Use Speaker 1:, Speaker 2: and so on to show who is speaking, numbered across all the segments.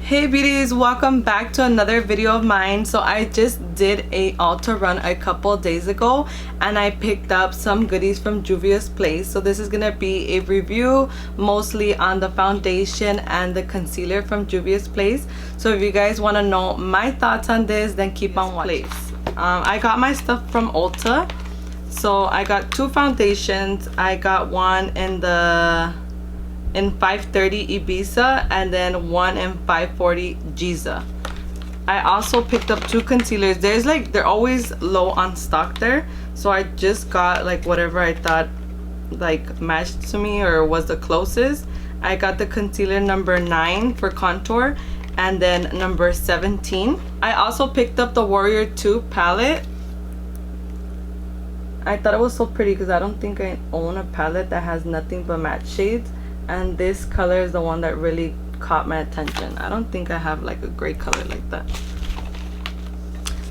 Speaker 1: Hey beauties, welcome back to another video of mine. So I just did a Ulta run a couple days ago and I picked up some goodies from JUVIASPLACE. So this is gonna be a review mostly on the foundation and the concealer from JUVIASPLACE. So if you guys want to know my thoughts on this, then keep on watching. I got my stuff from Ulta. So I got two foundations. I got one in 530 Ibiza and then one in 540 Giza. I also picked up two concealers. They're always low on stock there, so I just got like whatever I thought like matched to me or was the closest. I got the concealer number 9 for contour and then number 17. I also picked up the Warrior 2 palette. I thought it was so pretty because I don't think I own a palette that has nothing but matte shades. And this color is the one that really caught my attention. I don't think I have like a great color like that.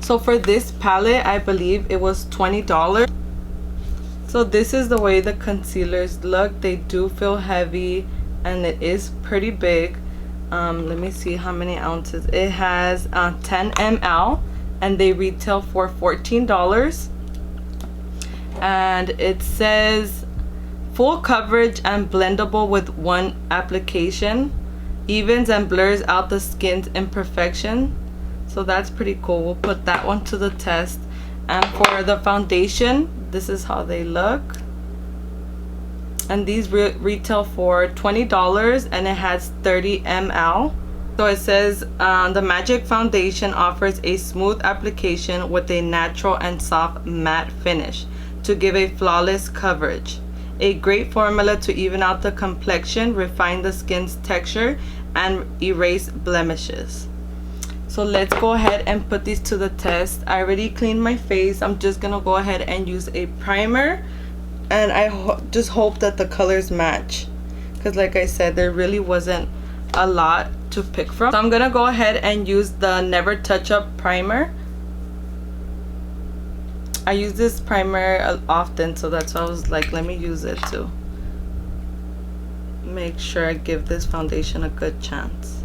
Speaker 1: So for this palette, I believe it was $20. So this is the way the concealers look. They do feel heavy and it is pretty big. Let me see how many ounces. It has 10 ml and they retail for $14. And it says full coverage and blendable with one application, evens and blurs out the skin's imperfection. So that's pretty cool. We'll put that one to the test. And for the foundation, this is how they look, and these retail for $20 and it has 30 ml. So it says the Magic Foundation offers a smooth application with a natural and soft matte finish to give a flawless coverage. A great formula to even out the complexion, refine the skin's texture, and erase blemishes. So let's go ahead and put these to the test. I already cleaned my face. I'm just gonna go ahead and use a primer, and I just hope that the colors match, because like I said, there really wasn't a lot to pick from. So I'm gonna go ahead and use the Never Touch Up primer. I use this primer often, so that's why I was like, let me use it to make sure I give this foundation a good chance.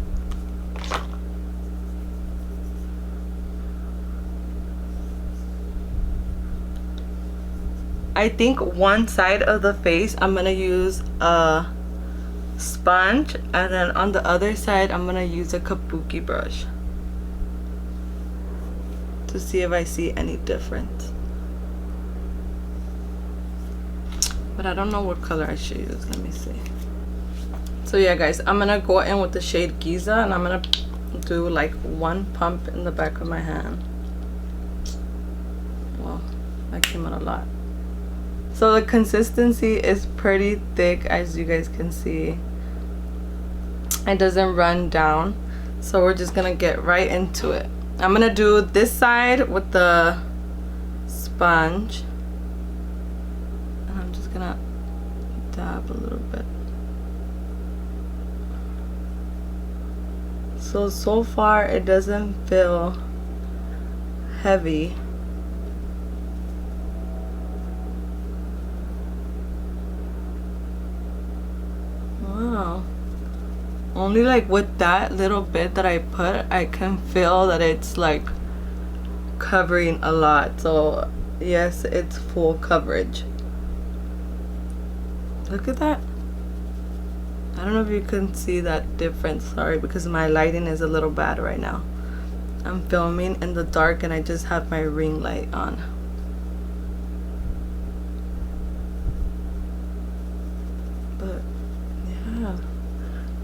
Speaker 1: I think one side of the face I'm gonna use a sponge, and then on the other side I'm gonna use a kabuki brush to see if I see any difference. But I don't know what color I should use. Let me see. So yeah guys, I'm gonna go in with the shade Giza, and I'm gonna do like one pump in the back of my hand. Well, that came out a lot. So the consistency is pretty thick, as you guys can see. It doesn't run down, so we're just gonna get right into it. I'm gonna do this side with the sponge. Gonna dab a little bit. So far it doesn't feel heavy. Wow. Only like with that little bit that I put, I can feel that it's like covering a lot. So yes, it's full coverage. Look at that. I don't know if you can see that difference. Sorry, because my lighting is a little bad right now. I'm filming in the dark and I just have my ring light on. But yeah,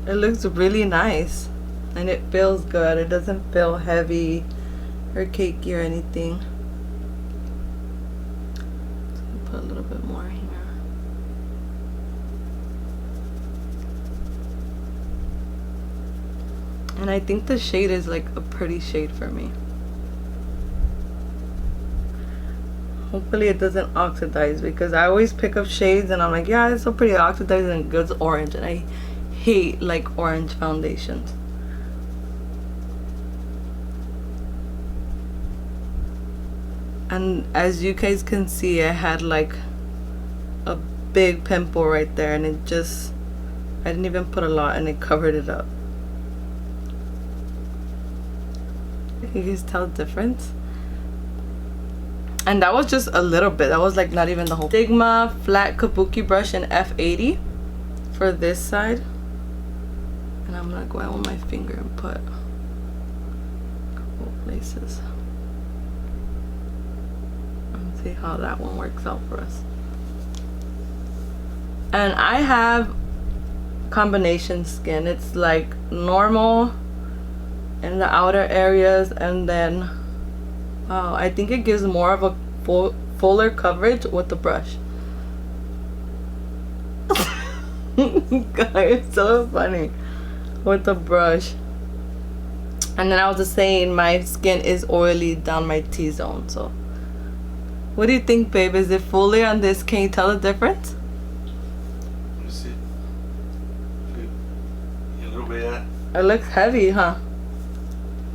Speaker 1: it looks really nice and it feels good. It doesn't feel heavy or cakey or anything. Just gonna put a little bit more here. And I think the shade is like a pretty shade for me. Hopefully it doesn't oxidize, because I always pick up shades and I'm like, yeah, it's so pretty oxidized, and it goes orange, and I hate like orange foundations. And as you guys can see, I had like a big pimple right there, and it just, I didn't even put a lot and it covered it up. You guys tell the difference? And that was just a little bit. That was like not even the whole. Sigma flat kabuki brush in F80 for this side. And I'm gonna go out with my finger and put a couple places. Let's see how that one works out for us. And I have combination skin. It's like normal in the outer areas, and then wow, I think it gives more of a fuller coverage with the brush. Guys, so funny with the brush. And then I was just saying my skin is oily down my T-zone. So what do you think, babe? Is it fuller on this? Can you tell the difference?
Speaker 2: Let me see. A little bit, yeah.
Speaker 1: It looks heavy, huh?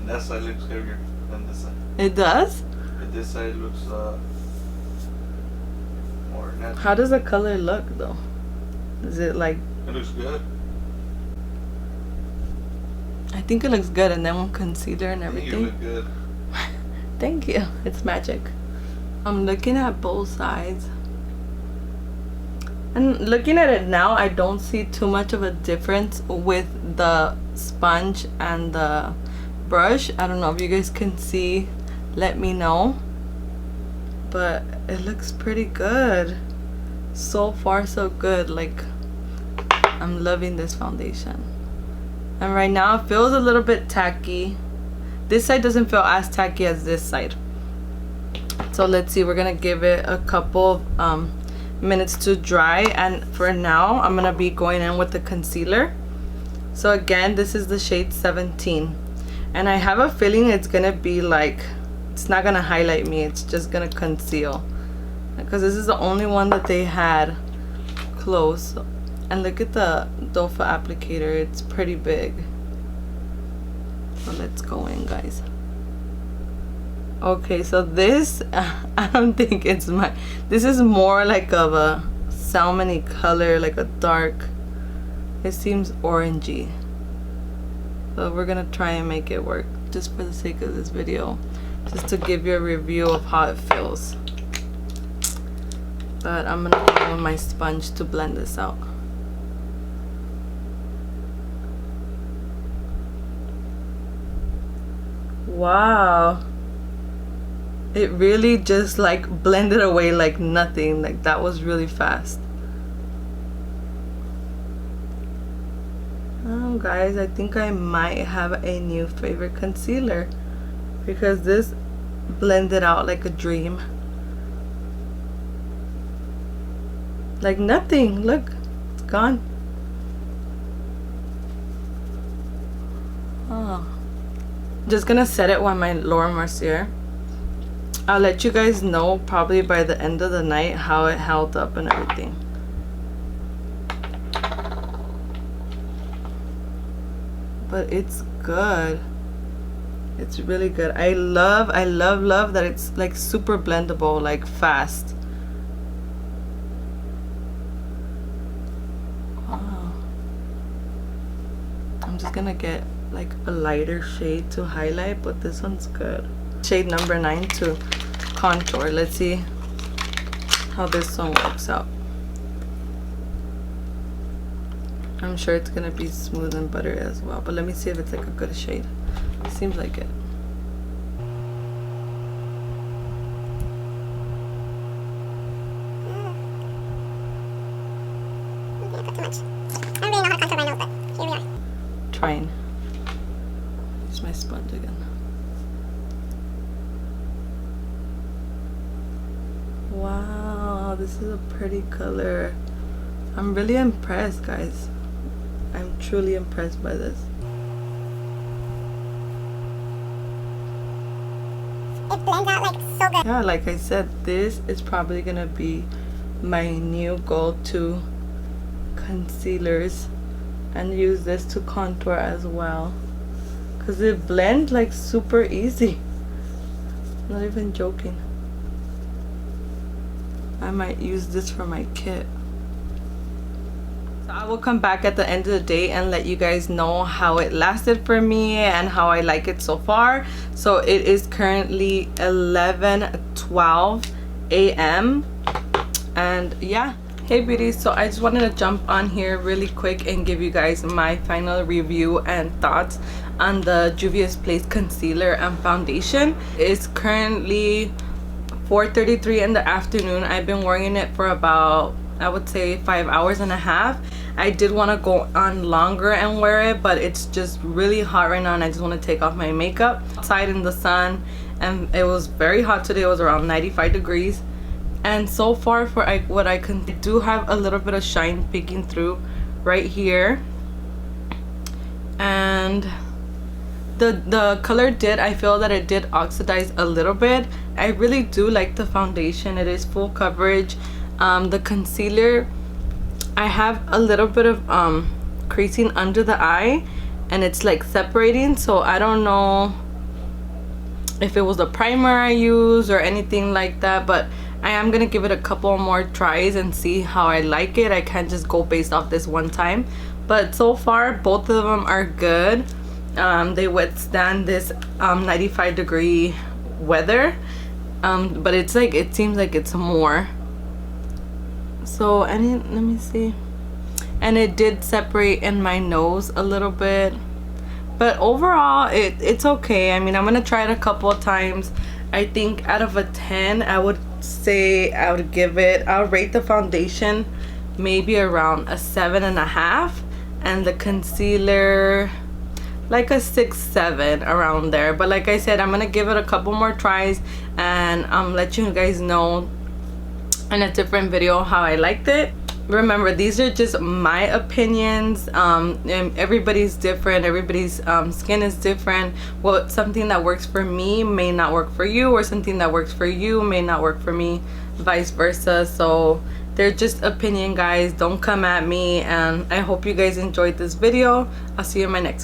Speaker 2: And that side looks heavier than this side.
Speaker 1: It does?
Speaker 2: But this side looks more natural.
Speaker 1: How does the color look though? Is it like...
Speaker 2: It looks good.
Speaker 1: I think it looks good, and then with concealer and
Speaker 2: I think
Speaker 1: everything.
Speaker 2: you look good.
Speaker 1: Thank you. It's magic. I'm looking at both sides. And looking at it now, I don't see too much of a difference with the sponge and the brush. I don't know if you guys can see. Let me know. But it looks pretty good. So far, so good. Like, I'm loving this foundation. And right now, it feels a little bit tacky. This side doesn't feel as tacky as this side. So let's see. We're going to give it a couple of minutes to dry. And for now, I'm going to be going in with the concealer. So again, this is the shade 17. And I have a feeling it's going to be like... It's not going to highlight me. It's just going to conceal. Because this is the only one that they had close. And look at the doe foot applicator. It's pretty big. So let's go in, guys. Okay, so this, I don't think it's my... This is more like of a salmon-y color, like a dark... It seems orangey. So we're going to try and make it work. Just for the sake of this video. Just to give you a review of how it feels. But I'm going to go with my sponge to blend this out. Wow. It really just like blended away like nothing. Like that was really fast. Oh guys, I think I might have a new favorite concealer. Because this blended out like a dream. Like nothing. Look, it's gone. Oh. Just gonna set it with my Laura Mercier. I'll let you guys know probably by the end of the night how it held up and everything. But it's good. It's really good. I love that it's like super blendable, like fast. Wow. I'm just gonna get like a lighter shade to highlight, but this one's good. Shade number 9 to contour. Let's see how this one works out. I'm sure it's gonna be smooth and buttery as well, but let me see if it's like a good shade. Seems like it. Trying. Use my sponge again. Wow, this is a pretty color. I'm really impressed, guys. I'm truly impressed by this.
Speaker 3: It blends out like so good.
Speaker 1: Yeah, like I said, this is probably gonna be my new go-to concealers, and use this to contour as well, because it blends like super easy. Not even joking. I might use this for my kit. So I will come back at the end of the day and let you guys know how it lasted for me and how I like it so far. So it is currently 11:12 a.m. and yeah. Hey beauties, so I just wanted to jump on here really quick and give you guys my final review and thoughts on the JUVIASPLACE concealer and foundation. It's currently 4:33 in the afternoon. I've been wearing it for about, I would say, 5 hours and a half. I did want to go on longer and wear it, but it's just really hot right now and I just want to take off my makeup. Outside in the sun, and it was very hot today. It was around 95 degrees. And so far for what I can do, have a little bit of shine peeking through right here. And the color I feel that it did oxidize a little bit. I really do like the foundation. It is full coverage. The concealer, I have a little bit of creasing under the eye and it's like separating, so I don't know if it was a primer I used or anything like that, but I am gonna give it a couple more tries and see how I like it. I can't just go based off this one time, but so far both of them are good. They withstand this 95-degree weather, but it's like, it seems like it's more. So let me see, and it did separate in my nose a little bit, but overall it's okay. I mean, I'm gonna try it a couple of times. I think out of a 10, I would say I'll rate the foundation maybe around a 7.5, and the concealer like a 6-7, around there. But like I said, I'm gonna give it a couple more tries and let you guys know in a different video how I liked it. Remember, these are just my opinions. And everybody's different, everybody's skin is different. Well, something that works for me may not work for you, or something that works for you may not work for me, vice versa. So they're just opinion, guys. Don't come at me, and I hope you guys enjoyed this video. I'll see you in my next one.